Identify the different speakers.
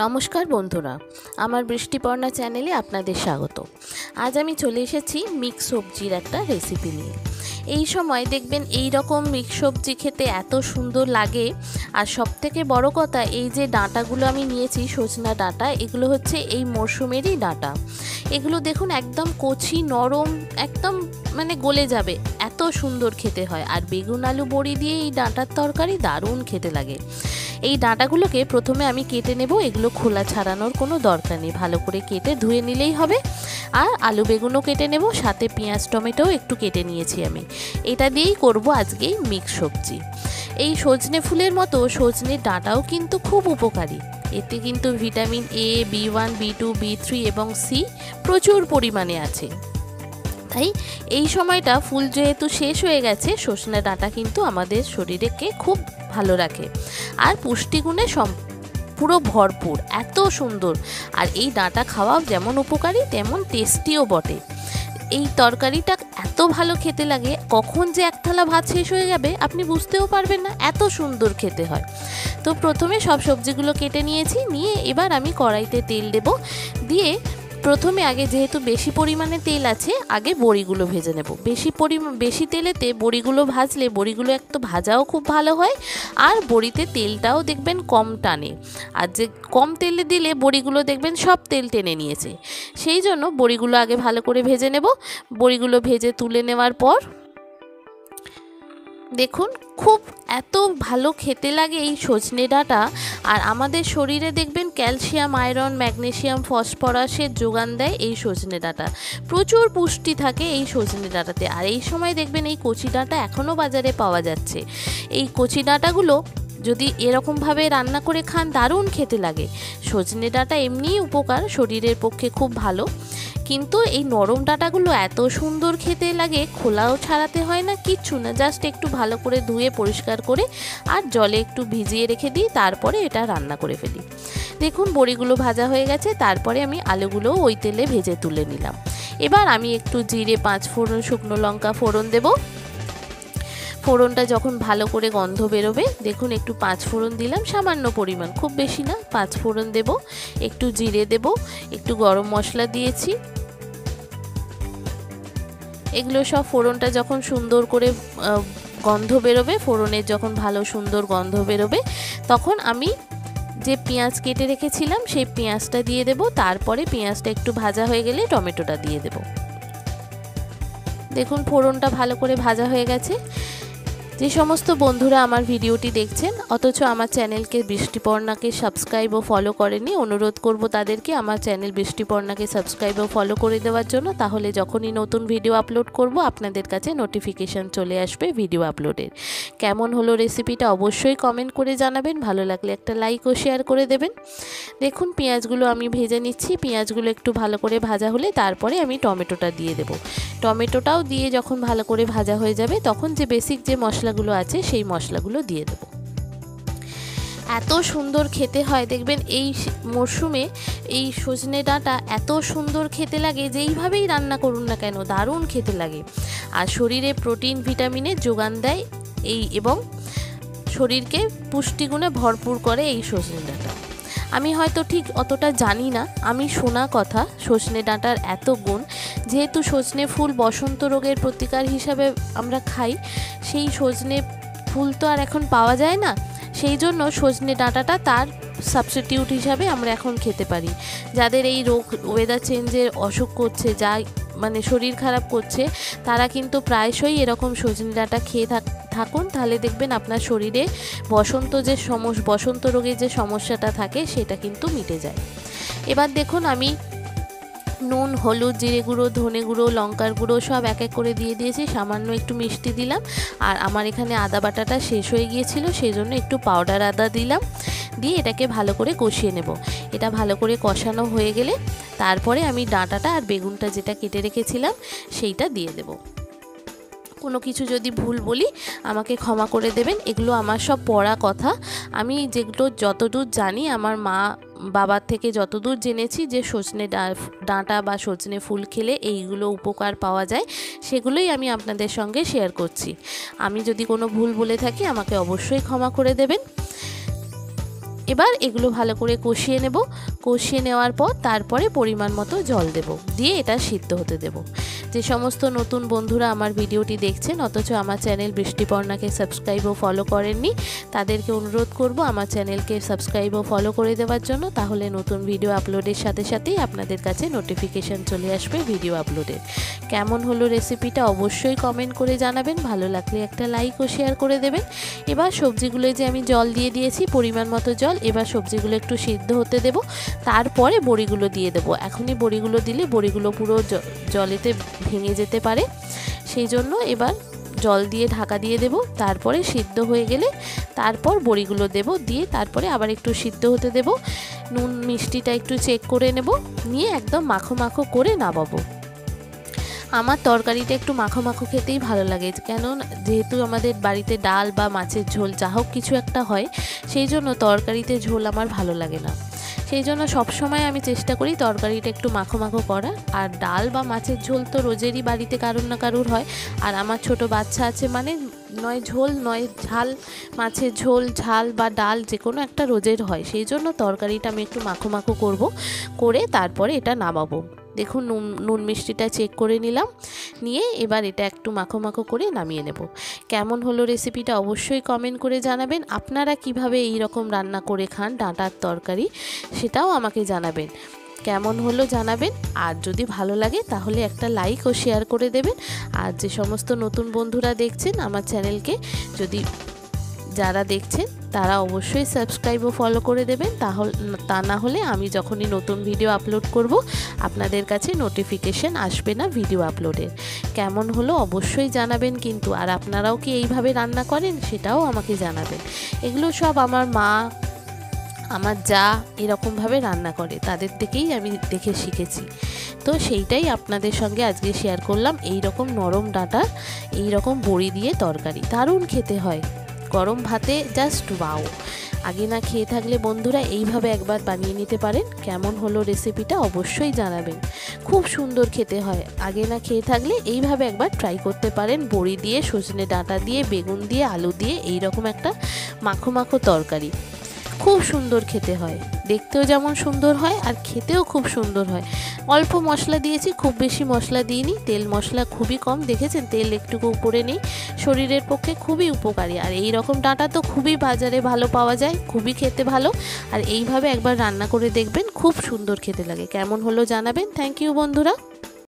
Speaker 1: নমস্কার বন্ধুরা, আমার বৃষ্টিপর্ণা চ্যানেলে আপনাদের স্বাগত। আজ আমি চলে এসেছি মিক্স সবজির একটা রেসিপি নিয়ে। এই সময় দেখবেন এই রকম মিক্স সবজি খেতে এত সুন্দর লাগে। আর সবথেকে বড় কথা, এই যে ডাঁটাগুলো আমি নিয়েছি, সজনা ডাঁটা, এগুলো হচ্ছে এই মরশুমেরই ডাঁটা। এগুলো দেখুন একদম কচি নরম, একদম গলে যাবে, এত সুন্দর খেতে হয়। আর বেগুন আলু বড়ি দিয়ে এই ডাঁটার তরকারি দারুণ খেতে লাগে। এই ডাঁটাগুলোকে প্রথমে আমি কেটে নেব। এগুলো খোলা ছাড়ানোর কোনো দরকার নেই, ভালো করে কেটে ধুয়ে নিলেই হবে। আর আলু বেগুনও কেটে নেব, সাথে পেঁয়াজ টমেটোও একটু কেটে নিয়েছি আমি। এটা দিয়েই করব আজকে মিক্স সবজি। এই সজনে ফুলের মতো সজনের ডাঁটাও কিন্তু খুব উপকারী। এতে কিন্তু vitamin A, B1, B2, B3 এবং সি প্রচুর পরিমাণে আছে। তাই এই সময়টা ফুল যেহেতু শেষ হয়ে গেছে, সজনে ডাঁটা কিন্তু আমাদের শরীরকে খুব ভালো রাখে আর পুষ্টিগুণে পুরো ভরপুর, এত সুন্দর। আর এই ডাঁটা খাওয়া যেমন উপকারী তেমন টেস্টিও বটে। এই তরকারিটা এত ভালো খেতে লাগে, কখন যে এক থালা ভাত শেষ হয়ে যাবে আপনি বুঝতেও পারবেন না, এত সুন্দর খেতে হয়। তো প্রথমে সব সবজিগুলো কেটে নিয়েছি, নিয়ে এবার আমি কড়াইতে তেল দেব। দিয়ে প্রথমে আগে যেহেতু বেশি পরিমাণে তেল আছে, আগে বড়িগুলো ভেজে নেব। বেশি তেলেতে বড়িগুলো ভাজলে বড়িগুলো একটু ভাজাও খুব ভালো হয়, আর বড়িতে তেলটাও দেখবেন কম টানে। আর যে কম তেলে দিলে বড়িগুলো দেখবেন সব তেল টেনে নিয়েছে। সেই জন্য বড়িগুলো আগে ভালো করে ভেজে নেব। বড়িগুলো ভেজে তুলে নেওয়ার পর দেখুন খুব এত ভালো খেতে লাগে এই সজনে ডাঁটা। আর আমাদের শরীরে দেখবেন ক্যালসিয়াম, আয়রন, ম্যাগনেসিয়াম, ফসফরাসের যোগান দেয় এই সজনে ডাঁটা। প্রচুর পুষ্টি থাকে এই সজনে ডাঁটাতে। আর এই সময় দেখবেন এই কচি ডাঁটা এখনও বাজারে পাওয়া যাচ্ছে। এই কচি ডাঁটাগুলো যদি এরকমভাবে রান্না করে খান দারুণ খেতে লাগে। সজনে ডাঁটা এমনিই উপকার, শরীরের পক্ষে খুব ভালো। কিন্তু এই নরম ডাঁটাগুলো এত সুন্দর খেতে লাগে, খোলাও ছাড়াতে হয় না, কিচ্ছু না, জাস্ট একটু ভালো করে ধুয়ে পরিষ্কার করে আর জলে একটু ভিজিয়ে রেখে দিই, তারপরে এটা রান্না করে ফেলি। দেখুন বড়িগুলো ভাজা হয়ে গেছে, তারপরে আমি আলুগুলো ওই তেলে ভেজে তুলে নিলাম। এবার আমি একটু জিরে, 5 ফোড়ন, শুকনো লঙ্কা ফোড়ন দেব। ফোড়নটা যখন ভালো করে গন্ধ বেরোবে, দেখুন একটু 5 ফোড়ন দিলাম, সামান্য পরিমাণ, খুব বেশি না, 5 ফোড়ন দেব। একটু জিরে দেব, একটু গরম মশলা দিয়েছি। এগুলো সব ফোড়নটা যখন সুন্দর করে গন্ধ বেরোবে, ফোড়নের যখন ভালো সুন্দর গন্ধ বেরোবে, তখন আমি যে পেঁয়াজ কেটে রেখেছিলাম সেই পেঁয়াজটা দিয়ে দেব। তারপরে পেঁয়াজটা একটু ভাজা হয়ে গেলে টমেটোটা দিয়ে দেব। দেখুন ফোড়নটা ভালো করে ভাজা হয়ে গেছে। যে সমস্ত বন্ধুরা আমার ভিডিওটি দেখছেন অথচ আমার চ্যানেলকে বৃষ্টিপর্ণাকে সাবস্ক্রাইব ও ফলো করেনি, অনুরোধ করব তাদেরকে আমার চ্যানেল বৃষ্টিপর্ণাকে সাবস্ক্রাইব ও ফলো করে দেওয়ার জন্য। তাহলে যখনই নতুন ভিডিও আপলোড করব আপনাদের কাছে নোটিফিকেশান চলে আসবে ভিডিও আপলোডের। কেমন হলো রেসিপিটা অবশ্যই কমেন্ট করে জানাবেন, ভালো লাগলে একটা লাইক ও শেয়ার করে দেবেন। দেখুন পেঁয়াজগুলো আমি ভেজে নিচ্ছি। পেঁয়াজগুলো একটু ভালো করে ভাজা হলে তারপরে আমি টমেটোটা দিয়ে দেব। টমেটোটাও দিয়ে যখন ভালো করে ভাজা হয়ে যাবে, তখন যে বেসিক যে মশলাগুলো আছে সেই মশলাগুলো দিয়ে দেব। এত সুন্দর খেতে হয় দেখবেন এই মরশুমে এই সজনে ডাঁটা এত সুন্দর খেতে লাগে, যেইভাবেই রান্না করুন না কেন দারুণ খেতে লাগে। আর শরীরে প্রোটিন, ভিটামিনের যোগান দেয় এই, এবং শরীরকে পুষ্টিগুণে ভরপুর করে এই সজনে ডাঁটা। আমি হয়তো ঠিক অতটা জানি না, আমি শোনা কথা সজনে ডাঁটার এত গুণ। যেহেতু সজনে ফুল বসন্ত রোগের প্রতিকার হিসাবে আমরা খাই, সেই সজনে ফুল তো আর এখন পাওয়া যায় না, সেই জন্য সজনে ডাঁটাটা তার সাবস্টিটিউট হিসাবে আমরা এখন খেতে পারি। যাদের এই রোগ, ওয়েদার চেঞ্জের অসুখ করছে, যা শরীর খারাপ করছে, তারা কিন্তু প্রায়শই এরকম সজনে ডাঁটা খেয়ে থাকুন, তাহলে দেখবেন আপনার শরীরে বসন্ত রোগের যে সমস্যাটা থাকে সেটা কিন্তু মিটে যায়। এবার দেখুন আমি নুন, হলুদ, জিরে গুঁড়ো, ধনে গুঁড়ো, লঙ্কার গুঁড়ো সব এক এক করে দিয়ে দিয়েছি। সামান্য একটু মিষ্টি দিলাম। আর আমার এখানে আদা বাটাটা শেষ হয়ে গিয়েছিল, সেই জন্য একটু পাউডার আদা দিলাম। দিয়ে এটাকে ভালো করে কষিয়ে নেব। এটা ভালো করে কষানো হয়ে গেলে তারপরে আমি ডাঁটাটা আর বেগুনটা যেটা কেটে রেখেছিলাম সেইটা দিয়ে দেব। কোনো কিছু যদি ভুল বলি আমাকে ক্ষমা করে দেবেন, এগুলো আমার সব পড়া কথা। আমি যেগুলো যতদূর জানি, আমার মা বাবার থেকে যতদূর জেনেছি যে সজনে ডাঁটা বা সজনে ফুল খেলে এইগুলো উপকার পাওয়া যায়, সেগুলোই আমি আপনাদের সঙ্গে শেয়ার করছি। আমি যদি কোনো ভুল বলে থাকি আমাকে অবশ্যই ক্ষমা করে দেবেন। এবার এগুলো ভালো করে কষিয়ে নেব। কষিয়ে নেওয়ার পর তারপরে পরিমাণ মতো জল দেব, দিয়ে এটা সিদ্ধ হতে দেব। যে সমস্ত নতুন বন্ধুরা আমার ভিডিওটি দেখছেন অথচ আমার চ্যানেল বৃষ্টিপর্ণাকে সাবস্ক্রাইব ও ফলো করেননি, তাদেরকে অনুরোধ করব আমার চ্যানেলকে সাবস্ক্রাইব ও ফলো করে দেওয়ার জন্য। তাহলে নতুন ভিডিও আপলোডের সাথে সাথেই আপনাদের কাছে নোটিফিকেশান চলে আসবে ভিডিও আপলোডের। কেমন হলো রেসিপিটা অবশ্যই কমেন্ট করে জানাবেন, ভালো লাগলে একটা লাইক ও শেয়ার করে দেবেন। এবার সবজিগুলো যে আমি জল দিয়ে দিয়েছি পরিমাণ মতো জল, এবার সবজিগুলো একটু সিদ্ধ হতে দেব, তারপরে বড়িগুলো দিয়ে দেব। এখনই বড়িগুলো দিলে বড়িগুলো পুরো জলেতে ভেঙে যেতে পারে, সেই জন্য এবার জল দিয়ে ঢাকা দিয়ে দেব। তারপরে সিদ্ধ হয়ে গেলে তারপর বড়িগুলো দেব, দিয়ে তারপরে আবার একটু সিদ্ধ হতে দেব। নুন মিষ্টিটা একটু চেক করে নেব, নিয়ে একদম মাখো মাখো করে নামাবো। আমার তরকারিটা একটু মাখো মাখো খেতেই ভালো লাগে, কেন যেহেতু আমাদের বাড়িতে ডাল বা মাছের ঝোল যা হোক কিছু একটা হয়, সেই জন্য তরকারিতে ঝোল আমার ভালো লাগে না। সেই জন্য সবসময় আমি চেষ্টা করি তরকারিটা একটু মাখো মাখো করার। আর ডাল বা মাছের ঝোল তো রোজেরই বাড়িতে কারুর না কারুর হয়, আর আমার ছোট বাচ্চা আছে মানে নয় ঝোল নয় ঝাল, মাছের ঝোল ঝাল বা ডাল যে কোনো একটা রোজের হয়, সেই জন্য তরকারিটা আমি একটু মাখো মাখো করে তারপরে এটা নামাবো। দেখুন নুন মিষ্টিটা চেক করে নিলাম, নিয়ে এবার এটা একটু মাখো মাখো করে নামিয়ে নেব। কেমন হলো রেসিপিটা অবশ্যই কমেন্ট করে জানাবেন। আপনারা কিভাবে এই রকম রান্না করে খান ডাঁটার তরকারি, সেটাও আমাকে জানাবেন। কেমন হলো জানাবেন, আর যদি ভালো লাগে তাহলে একটা লাইক ও শেয়ার করে দেবেন। আর যে সমস্ত নতুন বন্ধুরা দেখছেন আমার চ্যানেলকে, যারা দেখছেন তারা অবশ্যই সাবস্ক্রাইব ও ফলো করে দেবেন, তা না হলে আমি যখনই নতুন ভিডিও আপলোড করব আপনাদের কাছে নোটিফিকেশন আসবে না ভিডিও আপলোডের। কেমন হলো অবশ্যই জানাবেন কিন্তু, আর আপনারাও কি এইভাবে রান্না করেন সেটাও আমাকে জানাবেন। এগুলো সব আমার মা আমার যা এরকমভাবে রান্না করে, তাদের থেকেই আমি দেখে শিখেছি, তো সেইটাই আপনাদের সঙ্গে আজকে শেয়ার করলাম। এই রকম নরম ডাঁটার এই রকম বড়ি দিয়ে তরকারি দারুণ খেতে হয়, গরম ভাতে জাস্ট ওয়াও। আগে না খেয়ে থাকলে বন্ধুরা এইভাবে একবার বানিয়ে নিতে পারেন। কেমন হলো রেসিপিটা অবশ্যই জানাবেন, খুব সুন্দর খেতে হয়। আগে না খেয়ে থাকলে এইভাবে একবার ট্রাই করতে পারেন, বড়ি দিয়ে সজনে ডাঁটা দিয়ে বেগুন দিয়ে আলু দিয়ে এই রকম একটা মাখো মাখো তরকারি, খুব সুন্দর খেতে হয়, দেখতেও যেমন সুন্দর হয় আর খেতেও খুব সুন্দর হয়। অল্প মশলা দিয়েছি, খুব বেশি মশলা দিইনি, তেল মশলা খুবই কম, দেখেছেন তেল একটুকু উপরে নেই, শরীরের পক্ষে খুবই উপকারী। আর এই রকম ডাঁটা তো খুবই বাজারে ভালো পাওয়া যায়, খুবই খেতে ভালো। আর এইভাবে একবার রান্না করে দেখবেন, খুব সুন্দর খেতে লাগে। কেমন হলো জানাবেন। থ্যাংক ইউ বন্ধুরা।